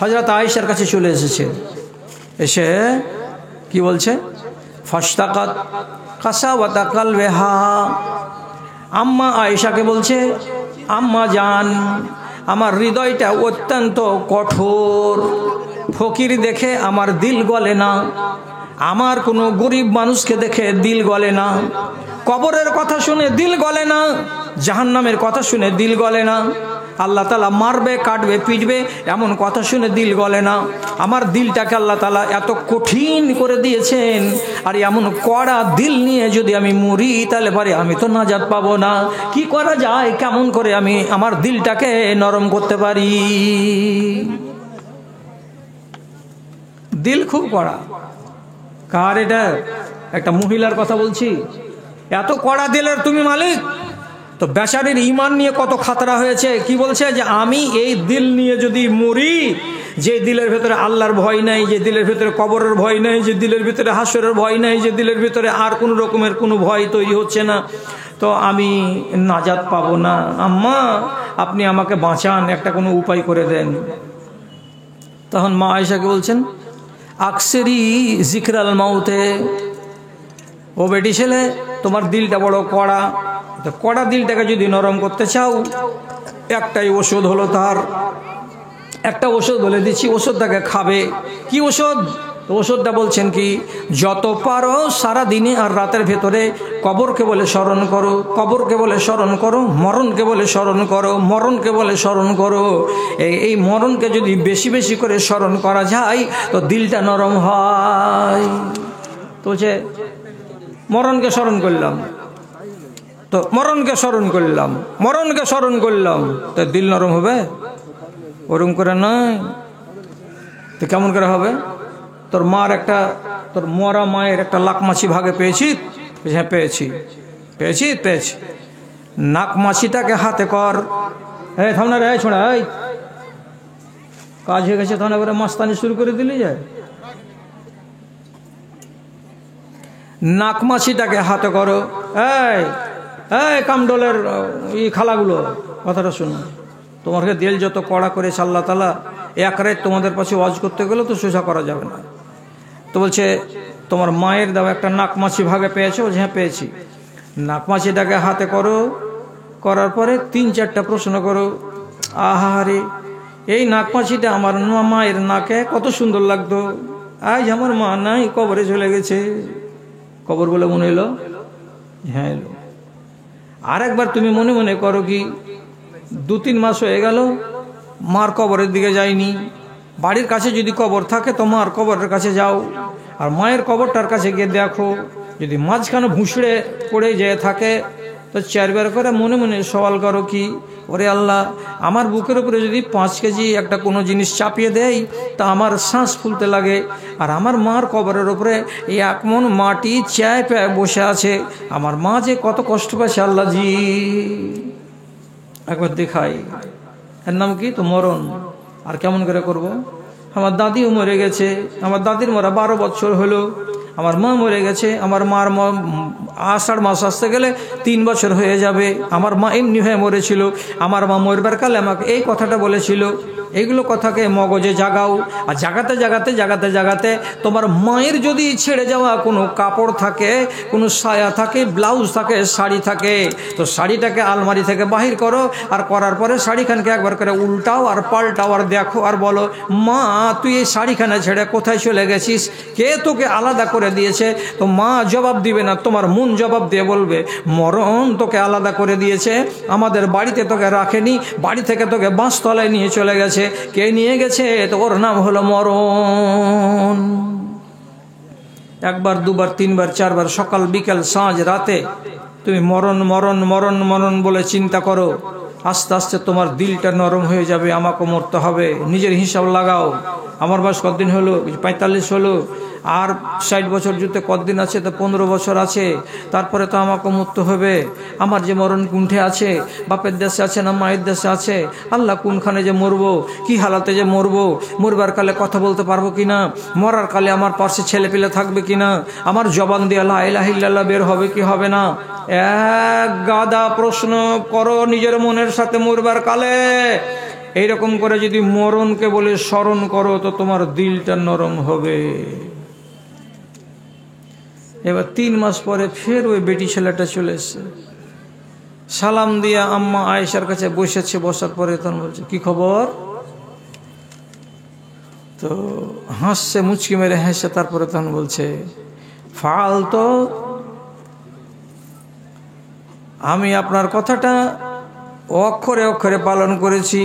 হযরত আয়েশার কাছে চলে এসেছে, এসে কি বলছে? ফাশতাকাত কাসাওয়াতা কালবিহা। আম্মা আয়েশাকে বলছে, আম্মা জান আমার হৃদয়টা অত্যন্ত কঠোর, ফকির দেখে আমার দিল গলে না, আমার কোনো গরিব মানুষকে দেখে দিল গলে না, কবরের কথা শুনে দিল গলে না, জাহান্নামের কথা শুনে দিল গলে না, আল্লাহ তাআলা মারবে কাটবে পিটবে এমন কথা শুনে দিল গলে না। আমার দিলটাকে আল্লাহ তাআলা এত কঠিন করে দিয়েছেন, আর এমন কড়া দিল নিয়ে যদি আমি মরি তাহলে পারে আমি তো নাজাত পাবো না। কি করা যায়, কেমন করে আমি আমার দিলটাকে নরম করতে পারি? দিল খুব কড়া। কার এটা? একটা মহিলার কথা বলছি। এত কড়া দিলের তুমি মালিক? তো বেচারির ঈমান নিয়ে কত খাতরা হয়েছে। কি বলছে? যে আমি এই দিল নিয়ে যদি মরি, যে দিলের ভেতরে আল্লাহর ভয় নাই, যে দিলের ভেতরে কবরের ভয় নাই, যে দিলের ভিতরে হাসরের ভয় নাই, যে দিলের ভিতরে আর কোনো রকমের কোনো ভয় তৈরি হচ্ছে না, তো আমি নাজাত পাবো না। আম্মা আপনি আমাকে বাঁচান, একটা কোনো উপায় করে দেন। তখন মা আয়েশাকে বলছেন, আকসেরি জিকরাল মাউতে। ও বেটি ছেলে, তোমার দিলটা বড় কড়া, তো কড়া দিলটাকে যদি নরম করতে চাও, একটাই ওষুধ হলো, তার একটা ওষুধ বলে দিচ্ছি, ওষুধটাকে খাবে। কি ওষুধ? ওষুধটা বলছেন কি, যত পারো সারা দিনে আর রাতের ভেতরে কবরকে বলে স্মরণ করো, কবরকে বলে স্মরণ করো, মরণকে বলে স্মরণ করো, মরণকে বলে স্মরণ করো। এই মরণকে যদি বেশি বেশি করে স্মরণ করা যায় তো দিলটা নরম হয়। তো যে মরণকে স্মরণ করলাম, তো মরণকে স্মরণ করলাম, মরণকে স্মরণ করলাম, তো দিল নরম হবে? ওরম করে নয়। তো কেমন করে হবে? তোর মার একটা, তোর মরা মায়ের একটা লাকমাছি ভাগে পেয়েছি? হ্যাঁ পেয়েছি। পেয়েছি পেয়েছি। নাকমাছিটাকে হাতে কর। এই থাম না রে, ছোড়া, এই কাজ হয়ে গেছে, তখন এবারে মাস্তানি শুরু করে দিলি যায়। নাকমাছিটাকে হাতে করো। এই এই কামডলের এই খালাগুলো, কথাটা শুনো, তোমাকে দিল যত কড়া করেছে আল্লাহ তাআলা, এক রাত তোমাদের পাশে ওয়াজ করতে গেলে তো সোজা করা যাবে না। তো বলছে তোমার মায়ের দেওয়া একটা নাকমাছি ভাগে পেয়েছো? বলছে হ্যাঁ পেয়েছি। নাকমাছিটাকে হাতে করো, করার পরে 3-4টা প্রশ্ন করো। আহারে, এই নাকমাছিটা আমার মায়ের নাকে কত সুন্দর লাগতো, আজ আমার মা নাই, কবরে চলে গেছে। কবর বলে মনে এলো? হ্যাঁ এলো। আর একবার তুমি মনে মনে করো কি, 2-3 মাস হয়ে গেল মার কবরের দিকে যাইনি। বাড়ির কাছে যদি কবর থাকে তো মার কবরের কাছে যাও, আর মায়ের কবরটার কাছে গিয়ে দেখো, যদি মাঝখানে ভুঁসড়ে পড়ে যেয়ে থাকে তো 4বার করে মনে মনে সওয়াল করো কি, ওরে আল্লাহ, আমার বুকের উপরে যদি 5 কেজি একটা কোনো জিনিস চাপিয়ে দেয় তা আমার শ্বাস ফুলতে লাগে, আর আমার মার কবরের উপরে এই 1 মণ মাটি চেপে বসে আছে, আমার মা যে কত কষ্ট পাচ্ছে আল্লাহ জি। একবার দেখাই। এর নাম কি? তো মরণ। আর কেমন করে করব? আমার দাদিও মরে গেছে, আমার দাদির মরা 12 বছর হলো, আমার মা মরে গেছে, আমার মার আষাঢ় মাস আসতে গেলে 3 বছর হয়ে যাবে। আমার মা এমনি হয়ে মরেছিল, আমার মা মরবার কালে আমাকে এই কথাটা বলেছিল, এইগুলো কথাকে মগজে জাগাও। আর জাগাতে জাগাতে জাগাতে জাগাতে তোমার মায়ের যদি ছেড়ে যাওয়া কোনো কাপড় থাকে, কোনো সায়া থাকে, ব্লাউজ থাকে, শাড়ি থাকে, তো শাড়িটাকে আলমারি থেকে বাহির করো। আর করার পরে শাড়িখানকে একবার করে উল্টাও আর পাল্টাও আর দেখো আর বলো, মা তুই এই শাড়িখানা ছেড়ে কোথায় চলে গেছিস? কে তোকে আলাদা করে দিয়েছে? তো মা জবাব দিবে না, তোমার মন জবাব দিয়ে বলবে, মরণ তোকে আলাদা করে দিয়েছে, আমাদের বাড়িতে তোকে রাখেনি, বাড়ি থেকে তোকে বাঁশতলায় নিয়ে চলে গেছে। কে নিয়ে গেছে? তো ওর নাম হলো মরণ। একবার, দুবার, তিনবার, চারবার, সকাল বিকাল সাঁঝ রাতে তুমি মরণ মরণ মরণ মরণ বলে চিন্তা করো। আস্তে আস্তে তোমার দিলটা নরম হয়ে যাবে, আমাকে মরতে হবে। নিজের হিসাব লাগাও, আমার বয়স কতদিন হলো? 45 হলো। আর 60 বছর জুতে কতদিন আছে? তো 15 বছর আছে। তারপরে তো আমাকে মরতে হবে। আমার যে মরণ কুণ্ঠে আছে, বাপের দেশে আছে না মায়ের দেশে আছে? আল্লাহ, কোনখানে যে মরবো, কি হালাতে যে মরবো? মরবার কালে কথা বলতে পারবো কিনা? মরার কালে আমার পাশে ছেলে পেলে থাকবে কিনা? আমার জবান দিয়ে লা ইলাহা ইল্লাল্লাহ বের হবে কি হবে না? এক গাদা প্রশ্ন করো নিজের মনের সাথে মরবার কালে। এইরকম করে যদি মরণকে বলে স্মরণ করো, তো তোমার দিলটা নরম হবে। এবার 3 মাস পরে ফের ওই বেটি ছেলেটা চলে এসছে, সালাম দিয়া আম্মা আয়েশার কাছে বসেছে। বসার পরে তখন বলছে, কি খবর? তো হাসছে, মুচকি মেরে হাসছে। তারপরে তখন বলছে, ফালতো, আমি আপনার কথাটা অক্ষরে অক্ষরে পালন করেছি,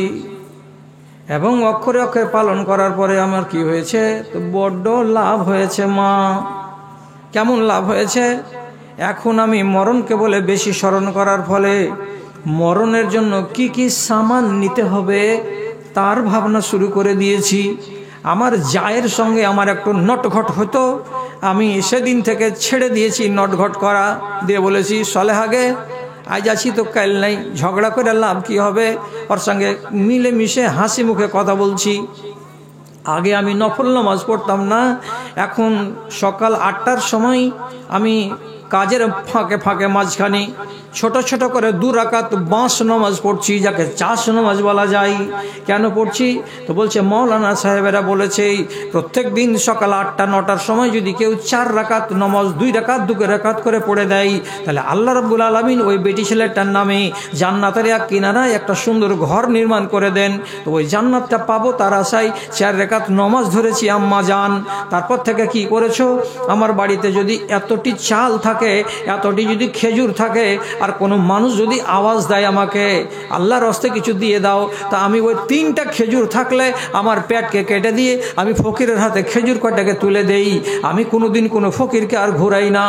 এবং অক্ষরে অক্ষরে পালন করার পরে আমার কি হয়েছে? তো বড্ড লাভ হয়েছে মা। কেমন লাভ হয়েছে? এখন আমি মরণকে বলে বেশি স্মরণ করার ফলে মরণের জন্য কি কি সামান নিতে হবে তার ভাবনা শুরু করে দিয়েছি। আমার জায়ের সঙ্গে আমার একটু নটঘট হতো, আমি সেদিন থেকে ছেড়ে দিয়েছি নটঘট করা। দিয়ে বলেছি, সলেহাগে আজ আছি তো কাল নাই, ঝগড়া করে লাভ কি হবে? ওর সঙ্গে মিলেমিশে হাসি মুখে কথা বলছি। আগে আমি নফল নামাজ পড়তাম না, এখন সকাল 8টার সময় আমি কাজের ফাঁকে ফাঁকে মাঝখানে ছোট ছোট করে 2 রাকাত বাঁশ নামাজ পড়ছি, যাকে চাষ নামাজ বলা যায়। কেন পড়ছি? তো বলছে, মৌলানা সাহেবেরা বলেছে প্রত্যেক দিন সকাল 8টা 9টার সময় যদি কেউ 4 রাকাত নামাজ 2 রাকাত 2 রাকাত করে পড়ে দেয়, তাহলে আল্লাহ রাব্বুল আলামিন ওই বেটি ছেলেটার নামে জান্নাতের এক কিনারায় একটা সুন্দর ঘর নির্মাণ করে দেন। তো ওই জান্নাতটা পাবো তার আশায় 4 রাকাত নামাজ ধরেছি আম্মা জান। তারপর থেকে কি করেছো? আমার বাড়িতে যদি এতটি চাল থাকে, এতটি যদি খেজুর থাকে, আর কোনো মানুষ যদি আওয়াজ দেয় আমাকে, আল্লাহর হস্তে কিছু দিয়ে দাও, তা আমি ওই 3টা খেজুর থাকলে আমার পেটকে কেটে দিয়ে আমি ফকিরের হাতে খেজুর কটাকে তুলে দেই। আমি কোনোদিন কোনো ফকিরকে আর ঘুরাই না।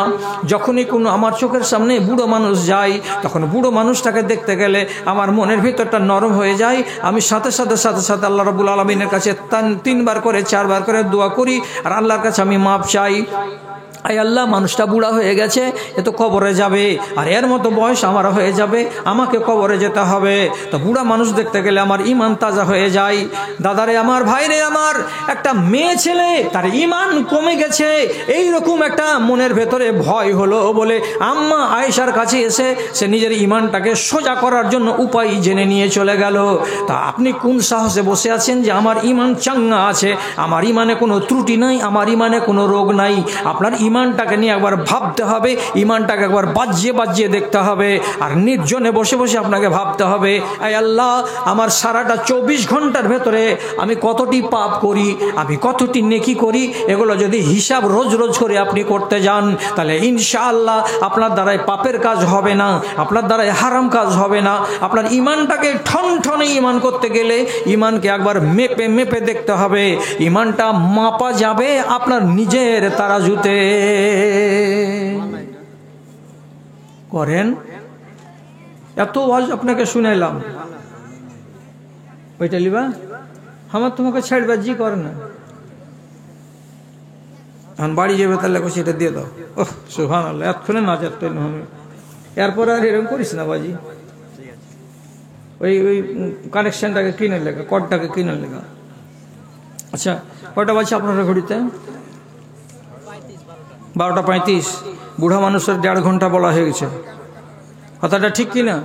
যখনই কোনো আমার চোখের সামনে বুড়ো মানুষ যায়, তখন বুড়ো মানুষটাকে দেখতে গেলে আমার মনের ভিতরটা নরম হয়ে যায়। আমি সাথে সাথে সাথে সাথে আল্লাহ রাব্বুল আলামিনের কাছে 3বার করে 4বার করে দোয়া করি, আর আল্লাহর কাছে আমি মাপ চাই। আই আল্লাহ, মানুষটা বুড়া হয়ে গেছে, এ তো কবরে যাবে, আর এর মতো বয়স আমার হয়ে যাবে, আমাকে কবরে যেতে হবে। তো বুড়া মানুষ দেখতে গেলে আমার ইমান তাজা হয়ে যায়। দাদারে আমার, ভাইরে আমার, একটা মেয়ে ছেলে তার ইমান কমে গেছে, এই রকম একটা মনের ভেতরে ভয় হলো বলে আম্মা আয়েশার কাছে এসে সে নিজের ইমানটাকে সোজা করার জন্য উপায় জেনে নিয়ে চলে গেল। তা আপনি কোন সাহসে বসে আছেন যে আমার ইমান চাঙ্গা আছে, আমার ইমানে কোনো ত্রুটি নাই, আমার ইমানে কোনো রোগ নাই? আপনার ইমানটাকে নিয়ে একবার ভাবতে হবে, ইমানটাকে একবার বাজিয়ে বাজিয়ে দেখতে হবে, আর নির্জনে বসে বসে আপনাকে ভাবতে হবে, আয় আল্লাহ, আমার সারাটা 24 ঘন্টার ভেতরে আমি কতটি পাপ করি, আমি কতটি নেকি করি, এগুলো যদি হিসাব রোজ রোজ করে আপনি করতে যান, তাহলে ইনশাআল্লাহ আপনার দ্বারাই পাপের কাজ হবে না, আপনার দ্বারাই হারাম কাজ হবে না। আপনার ইমানটাকে ঠন ঠনে ইমান করতে গেলে ইমানকে একবার মেপে মেপে দেখতে হবে। ইমানটা মাপা যাবে আপনার নিজের তারাজুতে। করেন এত ওয়াজ আপনাকে শুনাইলাম, ওইটা লিবা আমার তোমাকে ছাড়বা জি করে না, এখন বাড়ি যাবে তাহলে সেটা দিয়ে দাও। ওহ সুবহানাল্লাহ, এতক্ষণে না যাত এরপরে আর এরকম করিস না বাজি। ওই ওই কানেকশনটাকে কিনে লেখা, কডটাকে কিনে লেখা। আচ্ছা, কয়টা বাজছে আপনারা ঘড়িতে? 12টা 35। বুড়া মানুষের 1.5 ঘন্টা বলা হয়ে গেছে, কথাটা ঠিক কিনা?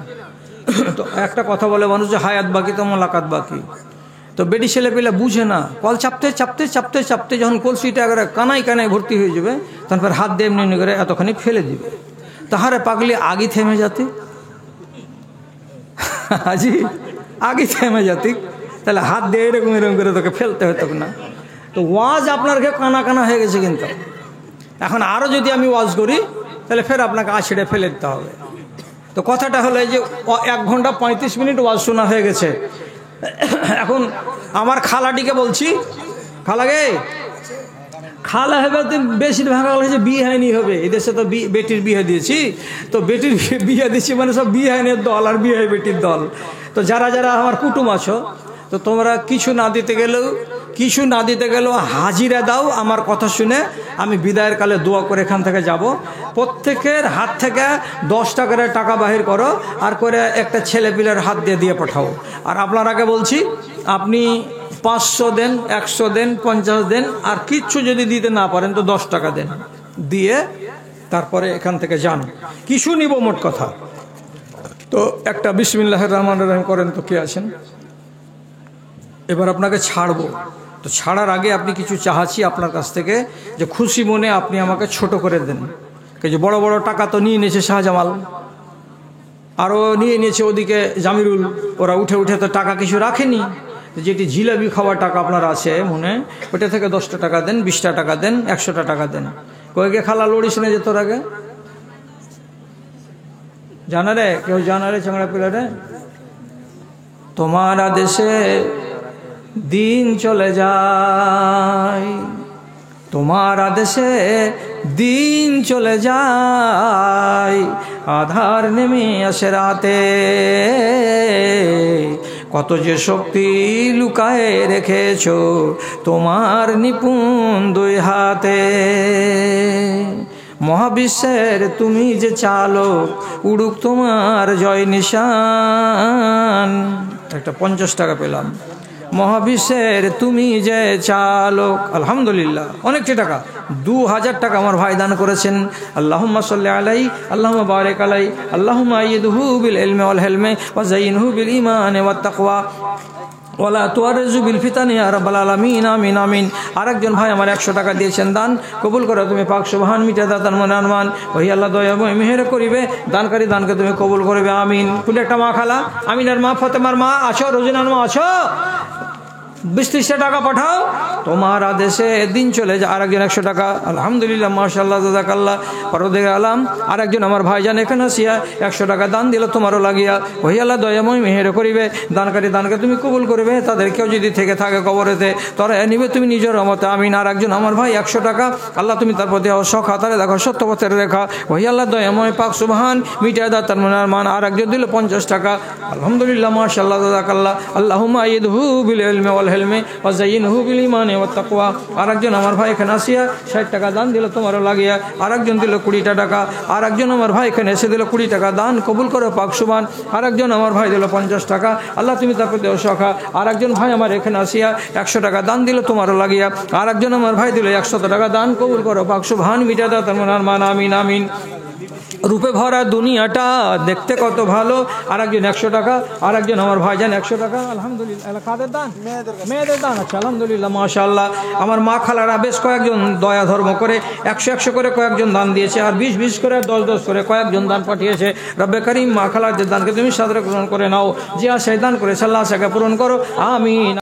তো একটা কথা বলে মানুষ যে হায়াত বাকি তো মোলাকাত বাকি। তো বেটি ছেলে পেলে বুঝে না, কল চাপতে চাপতে চাপতে চাপতে যখন কলসিটা একবারে কানায় কানায় ভর্তি হয়ে যাবে তখন ফের হাত দিয়ে এমনি করে এতখানি ফেলে দিবে। তাহারে পাগলি আগে থেমে যাতি, হাজি আগে থেমে যাতি, তাহলে হাত দিয়ে এরকম এরকম করে তোকে ফেলতে হতো না। তো ওয়াজ আপনার কানা কানা হয়ে গেছে, কিন্তু এখন আরও যদি আমি ওয়াজ করি তাহলে ফের আপনাকে আছড়ে ফেলে দিতে হবে। তো কথাটা হলো যে 1 ঘন্টা 35 মিনিট ওয়াজ শোনা হয়ে গেছে। এখন আমার খালাটিকে বলছি, খালাগে খালা হবে বেশিরভাগ হচ্ছে বিয়ে হয়নি হবে, এদেশে তো বেটির বিয়ে দিয়েছি, তো বেটির বিয়ে দিচ্ছি মানে সব বিয়ে হয়নি দল আর বিয়ে হয় বেটির দল। তো যারা যারা আমার কুটুম আছো, তো তোমরা কিছু না দিতে গেলেও হাজিরা দাও। আমার কথা শুনে আমি বিদায়ের কালে দোয়া করে এখান থেকে যাব। প্রত্যেকের হাত থেকে 10 টাকার টাকা বাহির করো, আর করে একটা ছেলেপিলের হাত দিয়ে পাঠাও। আর আপনার আগে বলছি, আপনি 500 দেন, 100 দেন, 50 দেন, আর কিচ্ছু যদি দিতে না পারেন তো 10 টাকা দেন, দিয়ে তারপরে এখান থেকে যান। কিছু নিব মোট কথা। তো একটা বিসমিল্লাহির রহমানির রহিম করেন তো, কে আছেন? এবার আপনাকে ছাড়বো। তো ছাড়ার আগে আপনি কিছু চাহাচ্ছি আপনার কাছ থেকে, যে খুশি মনে আপনি আমাকে ছোট করে দেন। যে বড় বড় টাকা তো নিয়ে নিয়েছে শাহজামাল, আরও নিয়ে নিয়েছে ওদিকে জামিরুল, ওরা উঠে উঠে তো টাকা কিছু রাখেনি। যেটি জিলাপি খাওয়ার টাকা আপনার আছে মনে, ওটা থেকে 10টা টাকা দেন, 20টা টাকা দেন, 100টা টাকা দেন। কয়েকে খালা লড়িস না যে তোর আগে জানা রে, কেউ জানা রে চাংড়া পিলা রে? তোমার আদেশে দিন চলে যায়, তোমার আদেশে দিন চলে যায়, আধার নেমে আসে রাতে, কত যে শক্তি লুকায়ে রেখেছো তোমার নিপুণ 2 হাতে। মহাবিশ্বের তুমি যে চালক, উড়ুক তোমার জয় নিশান। একটা 50 টাকা পেলাম। মহাবিশ্বের তুমি যে চালক, আলহামদুলিল্লাহ অনেকটা টাকা, 2000 টাকা আমার ভাই দান করেছেন। আল্লাহুম্মা সাল্লি আলাই, আল্লাহুম্মা বারিক আলাই, আল্লাহুম্মা আইয়িদহু বিল ইলমি ওয়াল হিলমি ওয়া যায়িনহু বিল ঈমানি ওয়াত তাকওয়া ওয়ালা তুয়ারজু বিল ফিতানি ইয়া রাব্বাল আলামিন, আমিন আমিন। আরেকজন ভাই আমার 100 টাকা দিয়েছেন, দান কবুল করো তুমি পাক সুবহান, মিটা দাতার মনে আনমান, ওই আল্লাহ দয়াময় মেহের করিবে, দানকারী দানকে তুমি কবুল করবে, আমিন। কুলে একটা মা খালা, আমিনার মা, ফাতেমার মা আছো, রোজিনার মা আছো, 20-30 টাকা পাঠাও, তোমার আদেশে দিন চলে যায়। আরেকজন 100 টাকা, আলহামদুলিল্লাহ মাশাআল্লাহ জাযাকাল্লাহ পরদেগে আলাম। আরেকজন আমার ভাইজান এখানে আসিয়া 100 টাকা দান দিল তোমারও লাগিয়া, ওই আল্লাহ দয়াময় মেহের করিবে, দানকারী দানকে তুমি কবুল করবে, তাদের কেউ যদি থেকে থাকে কবরেতে তারা নিবে তুমি নিজের রহমতে, আমিন। আর একজন আমার ভাই 100 টাকা, আল্লাহ তুমি তার প্রতি শখ হাতারে দেখো, সত্য পথের রেখা, ওই আল্লাহ দয়াময় পাক সুবহান, মিটায় দাতার মনের মান। আর একজন দিল 50 টাকা, আলহামদুলিল্লাহ মাশাআল্লাহ জাযাকাল্লাহ। আল্লাহুম্মা আইয়িদহু বিল ইলমি ওয়াল হিলমি ওয়া যায়িনহু বিল ঈমানি ওয়াত তাকওয়া। আরেকজন আমার ভাই এখানে আসিয়া 60 টাকা দান দিল তোমারও লাগিয়া, আরেকজন দিল 20 টাকা, আরেকজন আমার ভাই এখানে এসে দিল 20 টাকা, দান কবুল করো পাক সুবহান। আরেকজন আমার ভাই দিল 50 টাকা, আল্লাহ তুমি তার প্রতি সখা। আরেকজন ভাই আমার এখানে আসিয়া 100 টাকা দান দিল তোমারও লাগিয়া, আরেকজন আমার ভাই দিল 100 টাকা, দান কবুল করো পাক সুবহান, মিটা দাও তার মনের মান, আমিন আমিন। রূপে ভরা দুনিয়াটা দেখতে কত ভালো, আরেকজন 100 টাকা, আরেকজন আমার ভাইজান 100 টাকা, আলহামদুলিল্লাহ। কাদের দান? মেয়েদের দান, আচ্ছা আলহামদুলিল্লাহ মাশাআল্লাহ। আমার মা খালারা বেশ কয়েকজন দয়া ধর্ম করে 100-100 করে কয়েকজন দান দিয়েছে, আর 20-20 করে, 10-10 করে কয়েকজন দান পাঠিয়েছে। রব্বে করিম মা খালাদের দানকে তুমি সাদরে গ্রহণ করে নাও, যে আশায় দান করেছে আল্লাহ আশাকে পূরণ করো, আমিন।